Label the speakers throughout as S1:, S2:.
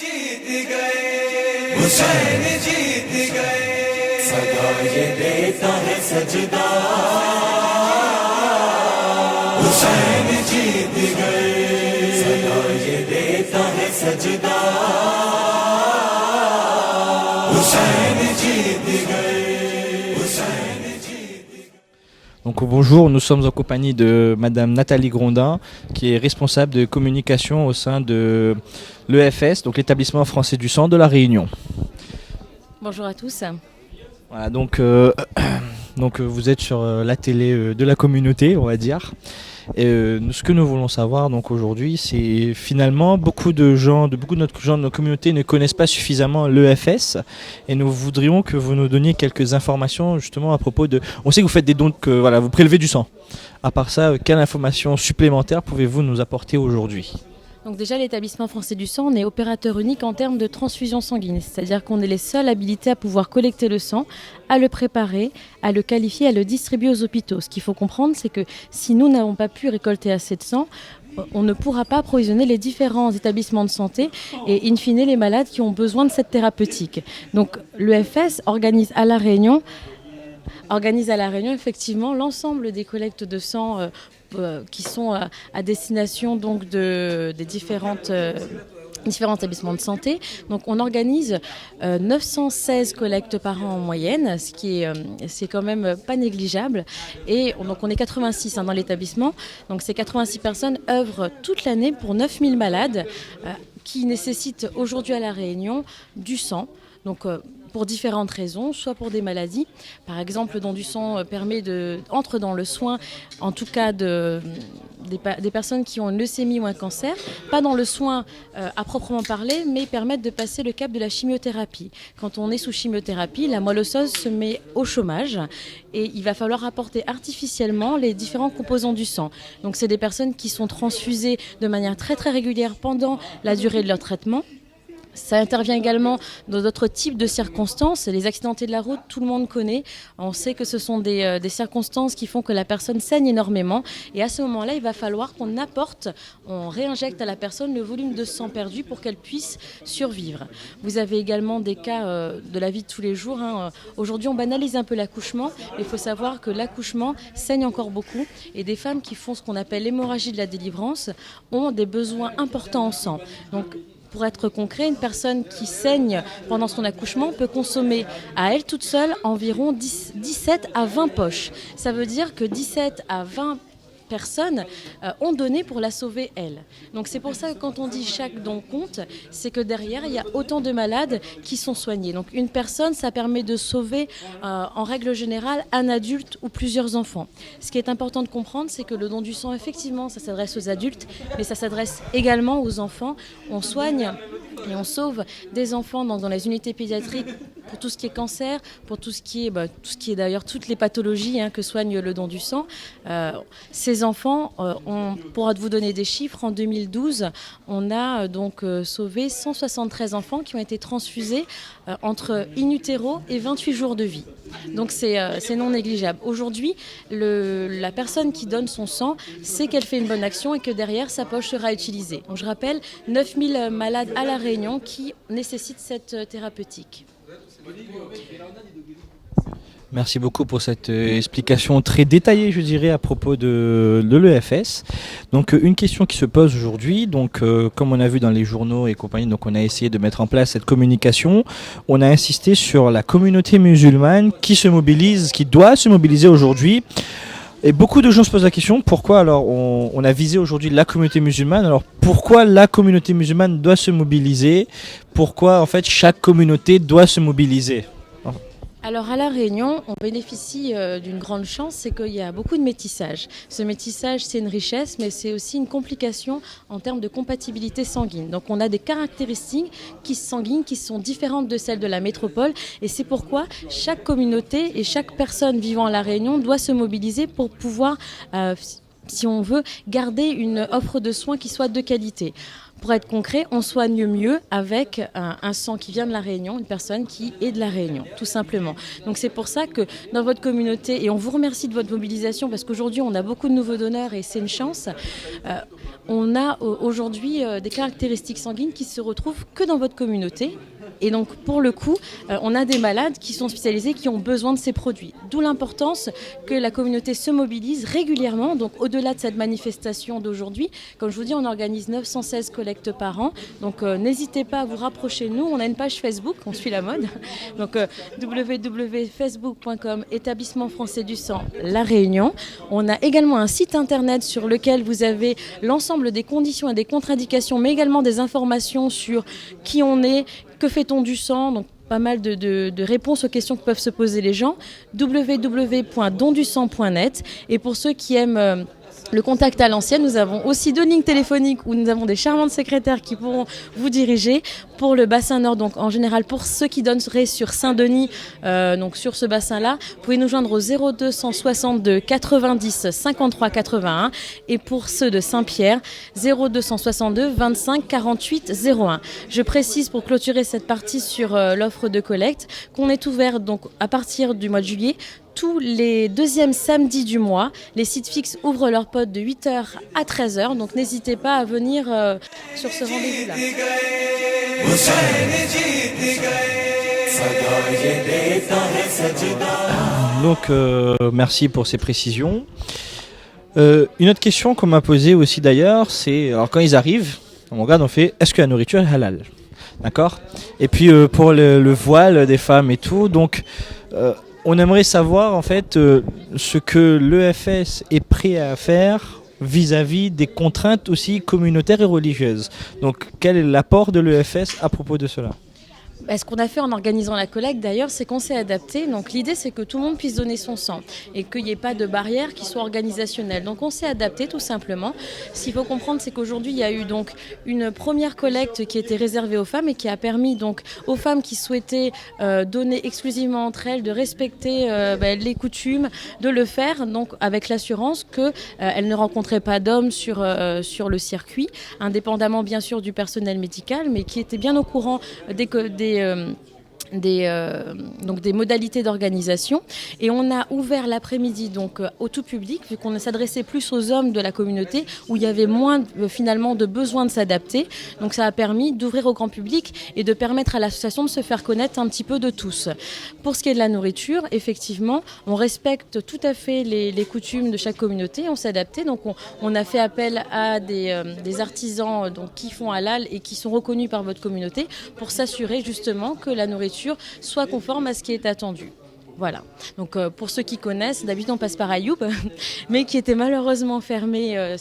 S1: जीत गए हुसैन जीत गए सदा ये देता है सजदा हुसैन जीत गए सदा ये देता है सजदा हुसैन जीत गए हुसैन जीत।
S2: Donc bonjour, nous sommes en compagnie de Madame Nathalie Grondin, qui est responsable de communication au sein de l'EFS, donc l'établissement français du sang de La Réunion.
S3: Bonjour à tous.
S2: Voilà, donc vous êtes sur la télé de la communauté, on va dire. Et ce que nous voulons savoir donc aujourd'hui, c'est finalement beaucoup de notre gens de notre communauté ne connaissent pas suffisamment l'EFS, et nous voudrions que vous nous donniez quelques informations justement à propos de. On sait que vous faites des dons, voilà, vous prélevez du sang. À part ça, quelle information supplémentaire pouvez-vous nous apporter aujourd'hui ?
S3: Donc déjà, l'établissement français du sang, on est opérateur unique en termes de transfusion sanguine. C'est-à-dire qu'on est les seuls habilités à pouvoir collecter le sang, à le préparer, à le qualifier, à le distribuer aux hôpitaux. Ce qu'il faut comprendre, c'est que si nous n'avons pas pu récolter assez de sang, on ne pourra pas approvisionner les différents établissements de santé et in fine les malades qui ont besoin de cette thérapeutique. Donc l'EFS organise à La Réunion effectivement l'ensemble des collectes de sang qui sont à destination donc des différents établissements de santé. Donc on organise 916 collectes par an en moyenne, ce qui est c'est quand même pas négligeable. Et donc on est 86 dans l'établissement. Donc ces 86 personnes œuvrent toute l'année pour 9000 malades qui nécessitent aujourd'hui à La Réunion du sang. Donc pour différentes raisons, soit pour des maladies, par exemple le don du sang entre dans le soin, en tout cas des personnes qui ont une leucémie ou un cancer, pas dans le soin à proprement parler, mais permettent de passer le cap de la chimiothérapie. Quand on est sous chimiothérapie, la moelle osseuse se met au chômage et il va falloir apporter artificiellement les différents composants du sang. Donc c'est des personnes qui sont transfusées de manière très très régulière pendant la durée de leur traitement. Ça intervient également dans d'autres types de circonstances. Les accidentés de la route, tout le monde connaît. On sait que ce sont des circonstances qui font que la personne saigne énormément. Et à ce moment-là, il va falloir on réinjecte à la personne le volume de sang perdu pour qu'elle puisse survivre. Vous avez également des cas de la vie de tous les jours. Aujourd'hui, on banalise un peu l'accouchement. Il faut savoir que l'accouchement saigne encore beaucoup. Et des femmes qui font ce qu'on appelle l'hémorragie de la délivrance ont des besoins importants en sang. Donc, pour être concret, une personne qui saigne pendant son accouchement peut consommer à elle toute seule environ 17 à 20 poches. Ça veut dire que 17 à 20 personnes ont donné pour la sauver elle. Donc c'est pour ça que quand on dit chaque don compte, c'est que derrière il y a autant de malades qui sont soignés. Donc une personne, ça permet de sauver en règle générale un adulte ou plusieurs enfants. Ce qui est important de comprendre, c'est que le don du sang, effectivement, ça s'adresse aux adultes, mais ça s'adresse également aux enfants. On soigne et on sauve des enfants dans les unités pédiatriques pour tout ce qui est cancer, pour tout ce qui est d'ailleurs toutes les pathologies que soigne le don du sang. Ces enfants, on pourra vous donner des chiffres. En 2012, on a donc sauvé 173 enfants qui ont été transfusés entre in utero et 28 jours de vie. Donc c'est non négligeable. Aujourd'hui, la personne qui donne son sang sait qu'elle fait une bonne action et que derrière, sa poche sera utilisée. Donc je rappelle, 9000 malades à La Réunion qui nécessitent cette thérapeutique.
S2: Merci beaucoup pour cette explication très détaillée, je dirais, à propos de l'EFS. Donc une question qui se pose aujourd'hui, donc comme on a vu dans les journaux et compagnie, donc on a essayé de mettre en place cette communication. On a insisté sur la communauté musulmane qui doit se mobiliser aujourd'hui. Et beaucoup de gens se posent la question, pourquoi alors on a visé aujourd'hui la communauté musulmane, alors pourquoi la communauté musulmane doit se mobiliser ? Pourquoi en fait chaque communauté doit se mobiliser ?
S3: Alors à La Réunion, on bénéficie d'une grande chance, c'est qu'il y a beaucoup de métissage. Ce métissage, c'est une richesse, mais c'est aussi une complication en termes de compatibilité sanguine. Donc on a des caractéristiques sanguines qui sont différentes de celles de la métropole, et c'est pourquoi chaque communauté et chaque personne vivant à La Réunion doit se mobiliser pour pouvoir, si on veut, garder une offre de soins qui soit de qualité. pour être concret, on soigne mieux avec un sang qui vient de la Réunion, une personne qui est de la Réunion, tout simplement. Donc c'est pour ça que dans votre communauté, et on vous remercie de votre mobilisation parce qu'aujourd'hui on a beaucoup de nouveaux donneurs et c'est une chance, on a aujourd'hui des caractéristiques sanguines qui se retrouvent que dans votre communauté. Et donc, pour le coup, on a des malades qui sont spécialisés, qui ont besoin de ces produits. D'où l'importance que la communauté se mobilise régulièrement. Donc, au-delà de cette manifestation d'aujourd'hui, comme je vous dis, on organise 916 collectes par an. Donc, n'hésitez pas à vous rapprocher de nous. On a une page Facebook, on suit la mode. Donc, www.facebook.com, Établissement français du sang, La Réunion. On a également un site internet sur lequel vous avez l'ensemble des conditions et des contre-indications, mais également des informations sur qui on est, que fait-on du sang, donc pas mal de réponses aux questions que peuvent se poser les gens. www.dondusang.net. Et pour ceux qui aiment le contact à l'ancienne, nous avons aussi 2 lignes téléphoniques où nous avons des charmantes secrétaires qui pourront vous diriger pour le bassin nord. Donc en général, pour ceux qui donneraient sur Saint-Denis, donc sur ce bassin-là, vous pouvez nous joindre au 0262 90 53 81. Et pour ceux de Saint-Pierre, 0262 25 48 01. Je précise pour clôturer cette partie sur l'offre de collecte qu'on est ouvert donc à partir du mois de juillet. Tous les 2e samedis du mois, les sites fixes ouvrent leurs portes de 8h à 13h. Donc n'hésitez pas à venir sur ce rendez-vous-là.
S2: Donc merci pour ces précisions. Une autre question qu'on m'a posée aussi d'ailleurs, c'est alors quand ils arrivent, on regarde, on fait est-ce que la nourriture est halal? D'accord. Et puis pour le voile des femmes et tout, donc on aimerait savoir en fait ce que l'EFS est prêt à faire vis-à-vis des contraintes aussi communautaires et religieuses. Donc quel est l'apport de l'EFS à propos de cela ?
S3: Ce qu'on a fait en organisant la collecte d'ailleurs, c'est qu'on s'est adapté. Donc l'idée c'est que tout le monde puisse donner son sang et qu'il n'y ait pas de barrière qui soit organisationnelle. Donc on s'est adapté tout simplement. Ce qu'il faut comprendre, c'est qu'aujourd'hui il y a eu donc une première collecte qui était réservée aux femmes et qui a permis donc aux femmes qui souhaitaient donner exclusivement entre elles, de respecter les coutumes, de le faire donc avec l'assurance qu'elles ne rencontraient pas d'hommes sur le circuit, indépendamment bien sûr du personnel médical, mais qui étaient bien au courant des modalités d'organisation. Et on a ouvert l'après-midi donc au tout public, vu qu'on s'adressait plus aux hommes de la communauté où il y avait moins finalement de besoin de s'adapter. Donc ça a permis d'ouvrir au grand public et de permettre à l'association de se faire connaître un petit peu de tous. Pour ce qui est de la nourriture, effectivement, on respecte tout à fait les coutumes de chaque communauté, on s'est adapté. Donc on a fait appel à des artisans donc, qui font halal et qui sont reconnus par votre communauté pour s'assurer justement que la nourriture soit conforme à ce qui est attendu. Voilà. Donc pour ceux qui connaissent, d'habitude on passe par Ayoub, mais qui était malheureusement fermé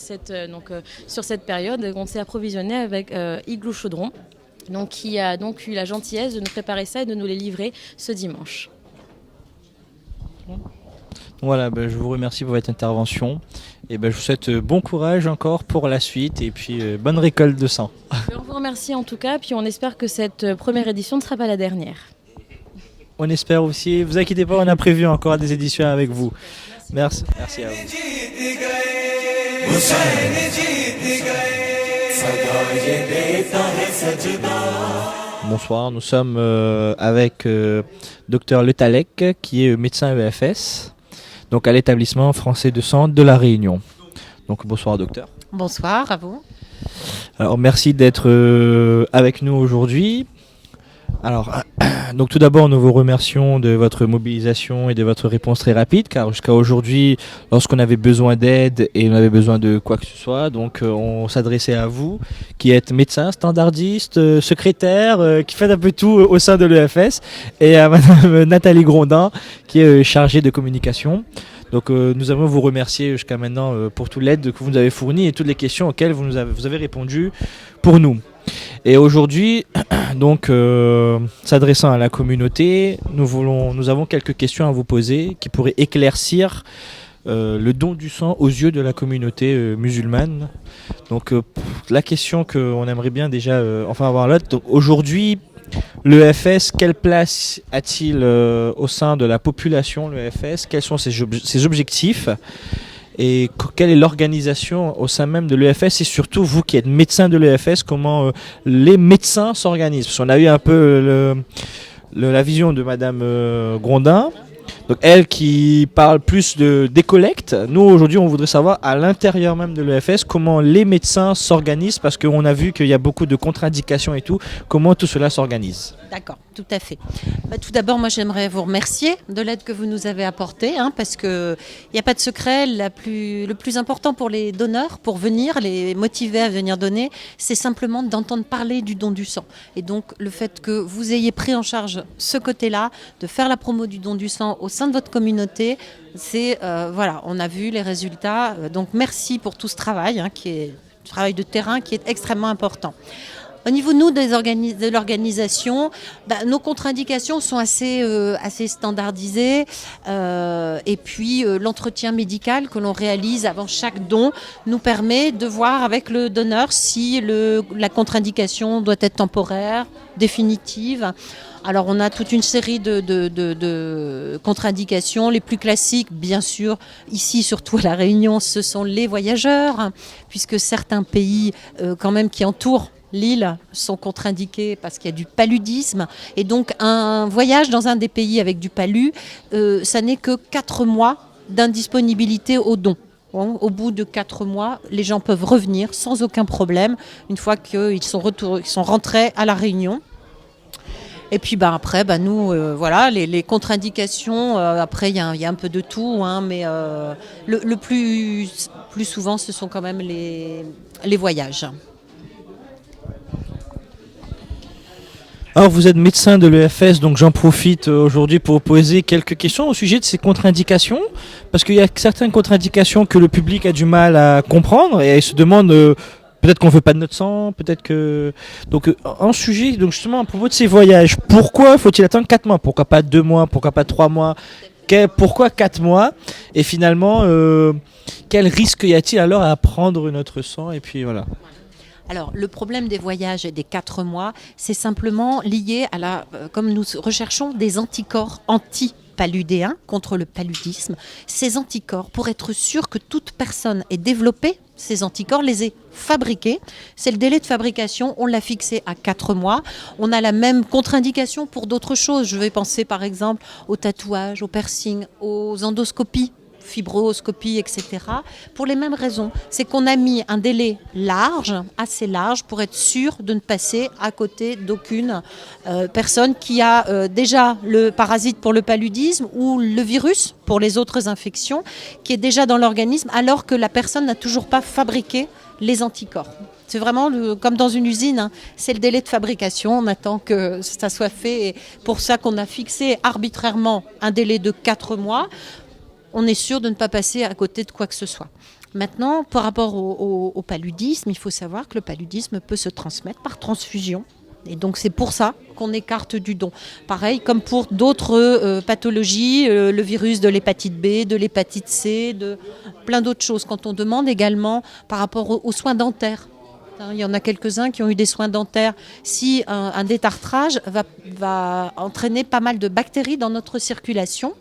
S3: sur cette période. On s'est approvisionné avec Igloo Chaudron, donc qui a donc eu la gentillesse de nous préparer ça et de nous les livrer ce dimanche.
S2: Voilà, je vous remercie pour votre intervention et je vous souhaite bon courage encore pour la suite et puis bonne récolte de sang.
S3: On vous remercie en tout cas, puis on espère que cette première édition ne sera pas la dernière.
S2: On espère aussi, vous inquiétez pas, on a prévu encore des éditions avec vous. Merci à vous. Bonsoir, nous sommes avec Dr Le Talek qui est médecin EFS. Donc à l'établissement français de sang de La Réunion. Donc bonsoir docteur.
S4: Bonsoir à vous.
S2: Alors merci d'être avec nous aujourd'hui. Alors donc tout d'abord nous vous remercions de votre mobilisation et de votre réponse très rapide car jusqu'à aujourd'hui lorsqu'on avait besoin d'aide et on avait besoin de quoi que ce soit donc on s'adressait à vous qui êtes médecin, standardiste, secrétaire qui fait un peu tout au sein de l'EFS et à madame Nathalie Grondin qui est chargée de communication. Donc nous allons vous remercier jusqu'à maintenant pour toute l'aide que vous nous avez fournie et toutes les questions auxquelles vous avez répondu pour nous. Et aujourd'hui, donc s'adressant à la communauté, nous avons quelques questions à vous poser qui pourraient éclaircir le don du sang aux yeux de la communauté musulmane. Donc la question qu'on aimerait bien déjà avoir là, donc aujourd'hui, l'EFS, quelle place a-t-il au sein de la population, l'EFS? Quels sont ses objectifs? et quelle est l'organisation au sein même de l'EFS, et surtout vous qui êtes médecin de l'EFS, comment les médecins s'organisent. Parce qu'on a eu un peu la vision de Madame Grondin. Donc elle qui parle plus des collectes. Nous aujourd'hui on voudrait savoir à l'intérieur même de l'EFS comment les médecins s'organisent, parce qu'on a vu qu'il y a beaucoup de contre-indications et tout. Comment tout cela s'organise?
S4: D'accord, tout à fait. Tout d'abord, moi j'aimerais vous remercier de l'aide que vous nous avez apportée, parce qu'il n'y a pas de secret. Le plus important pour les donneurs, pour venir, les motiver à venir donner, c'est simplement d'entendre parler du don du sang. Et donc le fait que vous ayez pris en charge ce côté-là, de faire la promo du don du sang au sein de votre communauté, c'est voilà, on a vu les résultats. Donc merci pour tout ce travail, qui est un travail de terrain qui est extrêmement important. Au niveau, nous, de l'organisation, nos contre-indications sont assez standardisées. Et puis, l'entretien médical que l'on réalise avant chaque don nous permet de voir avec le donneur si la contre-indication doit être temporaire, définitive. Alors, on a toute une série de contre-indications. Les plus classiques, bien sûr, ici, surtout à La Réunion, ce sont les voyageurs, puisque certains pays quand même qui entourent l'île sont contre-indiqués parce qu'il y a du paludisme. Et donc, un voyage dans un des pays avec du palu, ça n'est que 4 mois d'indisponibilité au don. Bon, au bout de 4 mois, les gens peuvent revenir sans aucun problème, une fois qu'ils sont rentrés à La Réunion. Et puis après, nous, voilà, les contre-indications, après, il y a un peu de tout, mais le plus souvent, ce sont quand même les voyages.
S2: Alors vous êtes médecin de l'EFS, donc j'en profite aujourd'hui pour vous poser quelques questions au sujet de ces contre-indications, parce qu'il y a certaines contre-indications que le public a du mal à comprendre et il se demande peut-être qu'on ne veut pas de notre sang, peut-être que... Donc en sujet, donc justement à propos de ces voyages, pourquoi faut-il attendre 4 mois? Pourquoi pas 2 mois? Pourquoi pas 3 mois? Pourquoi 4 mois? Et finalement, quel risque y a-t-il alors à prendre notre sang? Et puis voilà.
S4: Alors, le problème des voyages et des 4 mois, c'est simplement lié à comme nous recherchons des anticorps anti-paludéens contre le paludisme. Ces anticorps, pour être sûr que toute personne ait développé ces anticorps, les ait fabriqués, c'est le délai de fabrication, on l'a fixé à 4 mois. On a la même contre-indication pour d'autres choses. Je vais penser par exemple aux tatouages, aux piercings, aux endoscopies, fibroscopie, etc. Pour les mêmes raisons. C'est qu'on a mis un délai large, assez large, pour être sûr de ne passer à côté d'aucune personne qui a déjà le parasite pour le paludisme ou le virus pour les autres infections, qui est déjà dans l'organisme, alors que la personne n'a toujours pas fabriqué les anticorps. C'est vraiment comme dans une usine, c'est le délai de fabrication, on attend que ça soit fait. Et pour ça qu'on a fixé arbitrairement un délai de 4 mois, on est sûr de ne pas passer à côté de quoi que ce soit. Maintenant, par rapport au paludisme, il faut savoir que le paludisme peut se transmettre par transfusion. Et donc c'est pour ça qu'on écarte du don. Pareil comme pour d'autres pathologies, le virus de l'hépatite B, de l'hépatite C, de plein d'autres choses. Quand on demande également par rapport aux soins dentaires. Il y en a quelques-uns qui ont eu des soins dentaires. Si un détartrage va entraîner pas mal de bactéries dans notre circulation,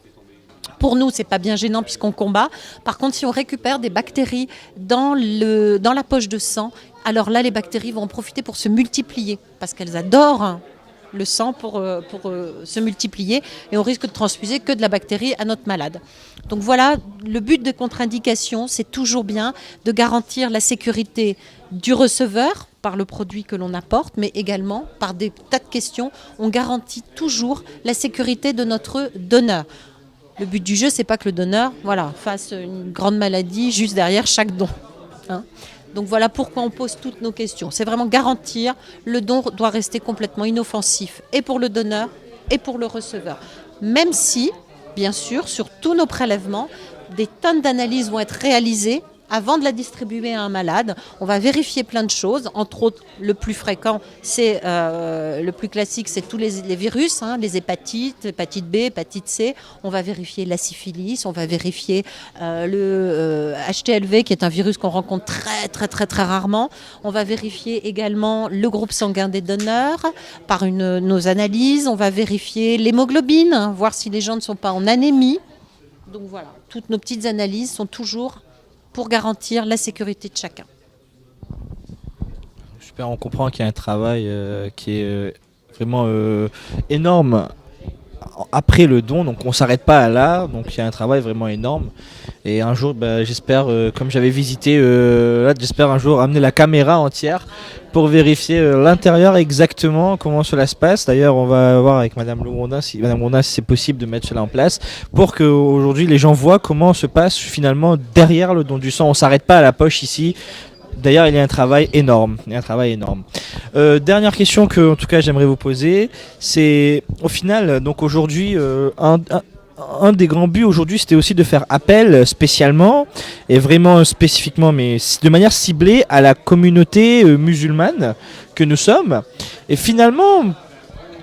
S4: pour nous, c'est pas bien gênant puisqu'on combat. Par contre, si on récupère des bactéries dans la poche de sang, alors là, les bactéries vont en profiter pour se multiplier parce qu'elles adorent le sang pour se multiplier et on risque de transfuser que de la bactérie à notre malade. Donc voilà, le but de contre-indication, c'est toujours bien de garantir la sécurité du receveur par le produit que l'on apporte, mais également par des tas de questions, on garantit toujours la sécurité de notre donneur. Le but du jeu, c'est pas que le donneur fasse une grande maladie juste derrière chaque don. Donc voilà pourquoi on pose toutes nos questions. C'est vraiment garantir, le don doit rester complètement inoffensif, et pour le donneur, et pour le receveur. Même si, bien sûr, sur tous nos prélèvements, des tonnes d'analyses vont être réalisées avant de la distribuer à un malade. On va vérifier plein de choses. Entre autres, le plus fréquent, c'est le plus classique, c'est tous les virus, les hépatites, hépatite B, hépatite C. On va vérifier la syphilis, on va vérifier le HTLV, qui est un virus qu'on rencontre très, très, très, très rarement. On va vérifier également le groupe sanguin des donneurs par nos analyses. On va vérifier l'hémoglobine, voir si les gens ne sont pas en anémie. Donc voilà, toutes nos petites analyses sont toujours pour garantir la sécurité de chacun.
S2: Super, on comprend qu'il y a un travail qui est vraiment énorme après le don, donc on s'arrête pas à là, donc il y a un travail vraiment énorme. Et un jour, j'espère, comme j'avais visité, là, j'espère un jour amener la caméra entière pour vérifier l'intérieur exactement comment cela se passe. D'ailleurs, on va voir avec Madame Lourona si c'est possible de mettre cela en place pour que aujourd'hui les gens voient comment se passe finalement derrière le don du sang. On s'arrête pas à la poche ici. D'ailleurs, il y a un travail énorme. Dernière question que, en tout cas, j'aimerais vous poser, c'est au final, donc aujourd'hui, un des grands buts aujourd'hui, c'était aussi de faire appel spécialement et vraiment spécifiquement, mais de manière ciblée à la communauté musulmane que nous sommes. Et finalement,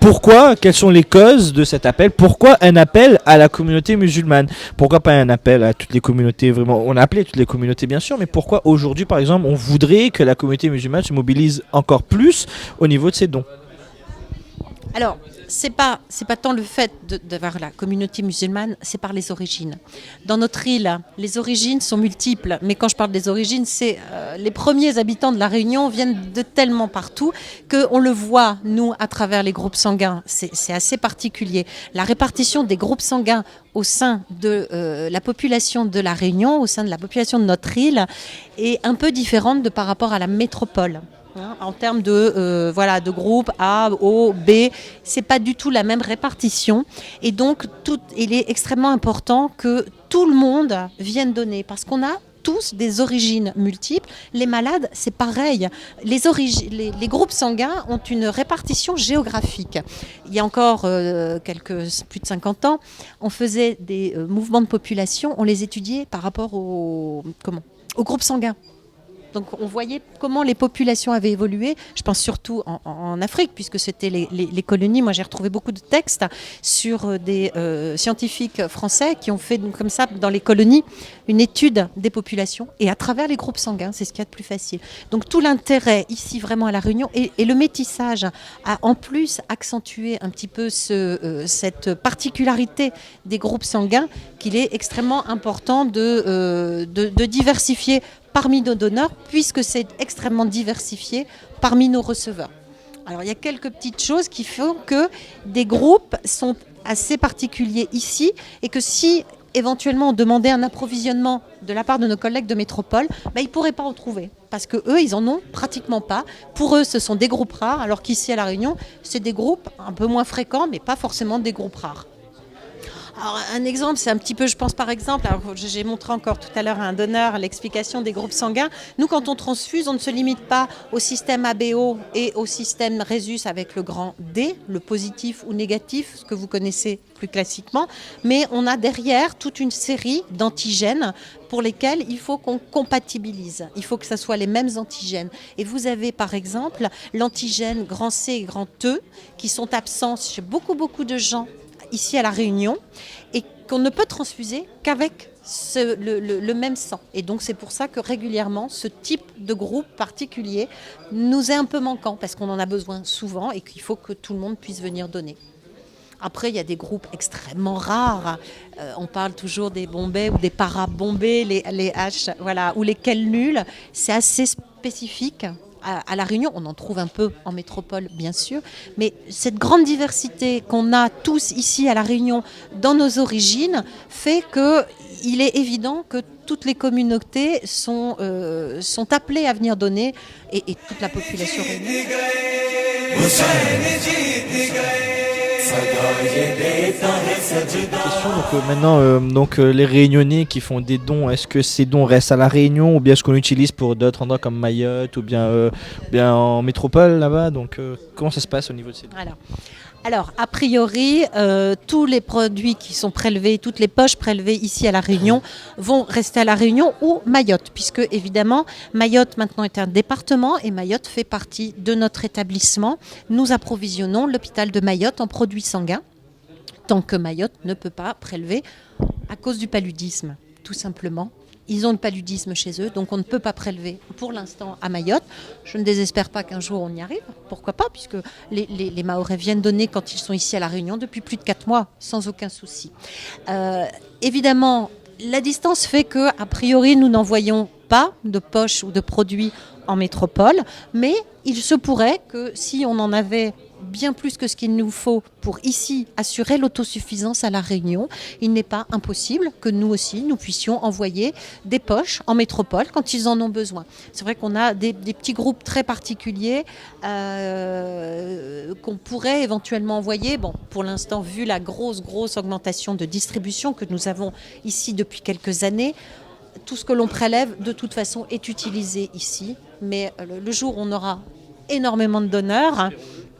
S2: pourquoi, quelles sont les causes de cet appel? Pourquoi un appel à la communauté musulmane? Pourquoi pas un appel à toutes les communautés? Vraiment, on a appelé toutes les communautés bien sûr, mais pourquoi aujourd'hui par exemple on voudrait que la communauté musulmane se mobilise encore plus au niveau de ses dons?
S4: Alors, c'est pas tant le fait d'avoir la communauté musulmane, c'est par les origines. Dans notre île, les origines sont multiples, mais quand je parle des origines, c'est les premiers habitants de la Réunion viennent de tellement partout qu'on le voit, nous, à travers les groupes sanguins. C'est assez particulier. La répartition des groupes sanguins au sein de la population de la Réunion, au sein de la population de notre île, est un peu différente par rapport à la métropole. En termes de groupe A, O, B, c'est pas du tout la même répartition. Et donc, il est extrêmement important que tout le monde vienne donner. Parce qu'on a tous des origines multiples. Les malades, c'est pareil. Les groupes sanguins ont une répartition géographique. Il y a encore plus de 50 ans, on faisait des mouvements de population, on les étudiait par rapport au groupe sanguin. Donc on voyait comment les populations avaient évolué, je pense surtout en Afrique, puisque c'était les colonies. Moi j'ai retrouvé beaucoup de textes sur des scientifiques français qui ont fait comme ça dans les colonies une étude des populations et à travers les groupes sanguins, c'est ce qu'il y a de plus facile. Donc tout l'intérêt ici vraiment à La Réunion et le métissage a en plus accentué un petit peu cette particularité des groupes sanguins qu'il est extrêmement important de diversifier parmi nos donneurs, puisque c'est extrêmement diversifié parmi nos receveurs. Alors il y a quelques petites choses qui font que des groupes sont assez particuliers ici et que si éventuellement on demandait un approvisionnement de la part de nos collègues de métropole, ils ne pourraient pas en trouver parce qu'eux, ils en ont pratiquement pas. Pour eux, ce sont des groupes rares, alors qu'ici à La Réunion, c'est des groupes un peu moins fréquents, mais pas forcément des groupes rares. Alors, un exemple, c'est un petit peu, je pense par exemple, alors j'ai montré encore tout à l'heure à un donneur l'explication des groupes sanguins. Nous, quand on transfuse, on ne se limite pas au système ABO et au système Rhésus avec le grand D, le positif ou négatif, ce que vous connaissez plus classiquement, mais on a derrière toute une série d'antigènes pour lesquels il faut qu'on compatibilise. Il faut que ce soit les mêmes antigènes. Et vous avez par exemple l'antigène grand C et grand E qui sont absents chez beaucoup de gens ici à La Réunion, et qu'on ne peut transfuser qu'avec le même sang. Et donc c'est pour ça que régulièrement, ce type de groupe particulier nous est un peu manquant, parce qu'on en a besoin souvent et qu'il faut que tout le monde puisse venir donner. Après, il y a des groupes extrêmement rares. On parle toujours des Bombay ou des para-Bombay, les H, voilà, ou les quels nuls. C'est assez spécifique. À La Réunion, on en trouve un peu en métropole, bien sûr, mais cette grande diversité qu'on a tous ici à La Réunion dans nos origines fait qu'il est évident que toutes les communautés sont appelées à venir donner et toute la population réunionnais.
S2: Question, donc maintenant, les Réunionnais qui font des dons, est-ce que ces dons restent à La Réunion ou bien est-ce qu'on l'utilise pour d'autres endroits comme Mayotte ou bien en métropole là-bas? Donc comment ça se passe au niveau de ces dons?
S4: Alors, a priori, tous les produits qui sont prélevés, toutes les poches prélevées ici à La Réunion vont rester à La Réunion ou Mayotte, puisque évidemment, Mayotte maintenant est un département et Mayotte fait partie de notre établissement. Nous approvisionnons l'hôpital de Mayotte en produits sanguins, tant que Mayotte ne peut pas prélever à cause du paludisme, tout simplement. Ils ont le paludisme chez eux, donc on ne peut pas prélever pour l'instant à Mayotte. Je ne désespère pas qu'un jour on y arrive, pourquoi pas, puisque les Mahorais viennent donner quand ils sont ici à La Réunion depuis plus de 4 mois, sans aucun souci. Évidemment, La distance fait que, a priori, nous n'envoyons pas de poches ou de produits en métropole, mais il se pourrait que si on en avait bien plus que ce qu'il nous faut pour ici assurer l'autosuffisance à La Réunion, il n'est pas impossible que nous aussi, nous puissions envoyer des poches en métropole quand ils en ont besoin. C'est vrai qu'on a des petits groupes très particuliers qu'on pourrait éventuellement envoyer. Bon, pour l'instant, vu la grosse augmentation de distribution que nous avons ici depuis quelques années, tout ce que l'on prélève, de toute façon, est utilisé ici. Mais le jour où on aura énormément de donneurs,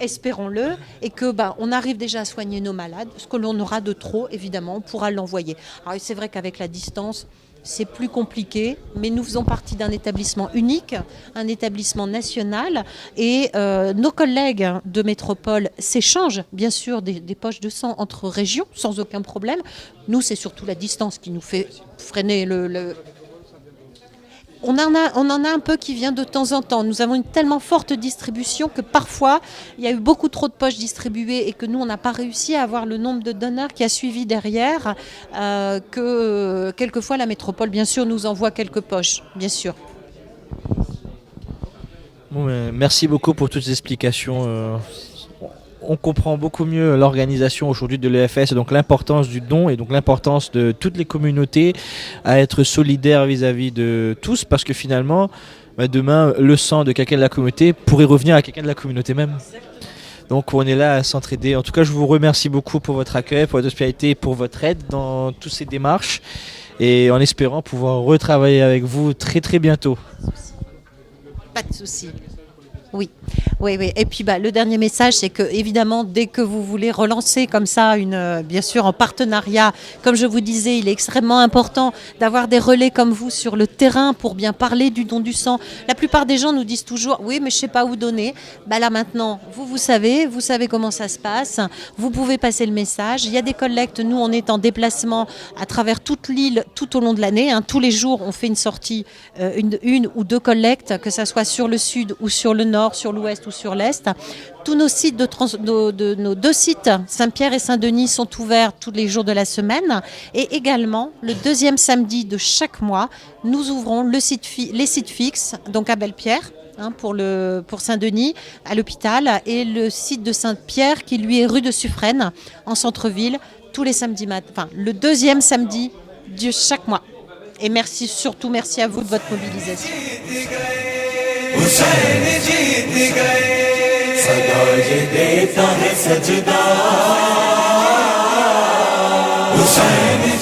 S4: espérons-le, et que on arrive déjà à soigner nos malades, ce que l'on aura de trop, évidemment, on pourra l'envoyer. Alors c'est vrai qu'avec la distance, c'est plus compliqué, mais nous faisons partie d'un établissement unique, un établissement national, et nos collègues de métropole s'échangent, bien sûr, des poches de sang entre régions, sans aucun problème. Nous, c'est surtout la distance qui nous fait freiner On en a un peu qui vient de temps en temps. Nous avons une tellement forte distribution que parfois, il y a eu beaucoup trop de poches distribuées et que nous, on n'a pas réussi à avoir le nombre de donneurs qui a suivi derrière, que quelquefois la métropole, bien sûr, nous envoie quelques poches, bien sûr.
S2: Bon, merci beaucoup pour toutes ces explications. On comprend beaucoup mieux l'organisation aujourd'hui de l'EFS, donc l'importance du don et donc l'importance de toutes les communautés à être solidaires vis-à-vis de tous, parce que finalement, demain, le sang de quelqu'un de la communauté pourrait revenir à quelqu'un de la communauté même. Donc on est là à s'entraider. En tout cas, je vous remercie beaucoup pour votre accueil, pour votre hospitalité et pour votre aide dans toutes ces démarches, et en espérant pouvoir retravailler avec vous très très bientôt.
S4: Pas de souci. Oui. Et puis le dernier message, c'est que évidemment, dès que vous voulez relancer comme ça, bien sûr en partenariat, comme je vous disais, il est extrêmement important d'avoir des relais comme vous sur le terrain pour bien parler du don du sang. La plupart des gens nous disent toujours, oui, mais je sais pas où donner. Là maintenant, vous savez comment ça se passe. Vous pouvez passer le message. Il y a des collectes. Nous, on est en déplacement à travers toute l'île tout au long de l'année. Tous les jours, on fait une sortie, une ou deux collectes, que ça soit sur le sud ou sur le nord, sur l'ouest ou sur l'est. Tous nos sites de nos deux sites, Saint-Pierre et Saint-Denis, sont ouverts tous les jours de la semaine. Et également, le deuxième samedi de chaque mois, nous ouvrons les sites fixes, donc à Belle-Pierre, pour Saint-Denis, à l'hôpital, et le site de Saint-Pierre, qui lui est rue de Suffren, en centre-ville, tous les samedis matins, le deuxième samedi de chaque mois. Et surtout merci à vous de votre mobilisation.
S1: Hussain जीत गए सदा ये देता है सजदा हुसैन